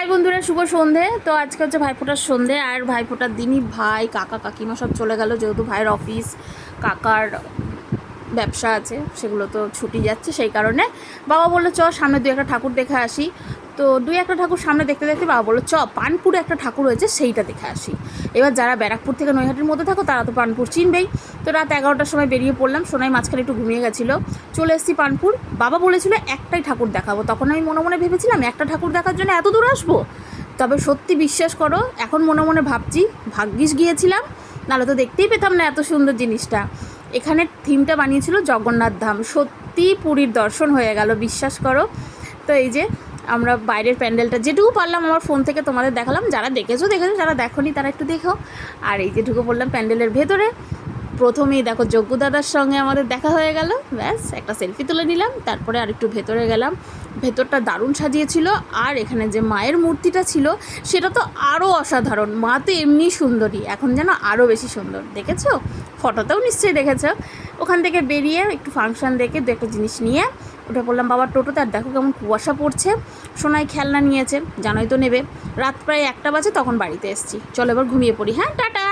High বন্ধুরা, শুভ সন্ধে। তো আজকে হচ্ছে ভাইফোঁটার সন্ধে, আর ভাইফোঁটার দিনই ভাই কাকা কাকিমা সব চলে গেল, যেহেতু ভাইয়ের অফিস, কাকার ব্যবসা আছে, সেগুলো তো ছুটি যাচ্ছে। সেই কারণে বাবা বললো চ সামনে দুই একটা ঠাকুর দেখে আসি। তো দুই একটা ঠাকুর সামনে দেখতে দেখতে বাবা বললো চ পানপুরে একটা ঠাকুর হয়েছে, সেইটা দেখে আসি। এবার যারা ব্যারাকপুর থেকে নৈহাটির মধ্যে থাকো তারা তো পানপুর চিনবেই। তো রাত 11টার সময় বেরিয়ে পড়লাম। সোনাই মাঝখানে একটু ঘুমিয়ে গেছিলো, চলে এসেছি পানপুর। বাবা বলেছিল একটাই ঠাকুর দেখাবো, তখন আমি মনে মনে ভেবেছিলাম একটা ঠাকুর দেখার জন্য এত দূর আসবো। তবে সত্যি বিশ্বাস করো, এখন মনে মনে ভাবছি ভাগ্যিস গিয়েছিলাম, নাহলে তো দেখতেই পেতাম না এত সুন্দর জিনিসটা। এখানে থিমটা বানিয়েছিল জগন্নাথ ধাম, সত্যি পুরীর দর্শন হয়ে গেল, বিশ্বাস করো। তো এই যে আমরা বাইরের প্যান্ডেলটা যেটুকু পারলাম আমার ফোন থেকে তোমাদের দেখালাম, যারা দেখেছো, যারা দেখোনি তারা একটু দেখো। আর এই যে ঢুকে পড়লাম প্যান্ডেলের ভেতরে। প্রথমেই দেখো যজ্ঞ দাদার সঙ্গে আমাদের দেখা হয়ে গেল, ব্যাস একটা সেলফি তুলে নিলাম। তারপরে আর একটু ভেতরে গেলাম, ভেতরটা দারুণ সাজিয়েছিল। আর এখানে যে মায়ের মূর্তিটা ছিল সেটা তো আরও অসাধারণ। মা তো এমনি সুন্দরী, এখন যেন আরও বেশি সুন্দর। দেখেছো, ফটোতেও নিশ্চয়ই দেখেছো। ওখান থেকে বেরিয়ে একটু ফাংশন দেখে দু একটা জিনিস নিয়ে উঠে পড়লাম বাবার টোটোতে। আর দেখো কেমন কুয়াশা পড়ছে। সোনাই খেলনা নিয়েছে, জানোই তো নেবে। রাত প্রায় 1টা বাজে, তখন বাড়িতে এসেছি। চলো এবার ঘুমিয়ে পড়ি। হ্যাঁ, টাটা।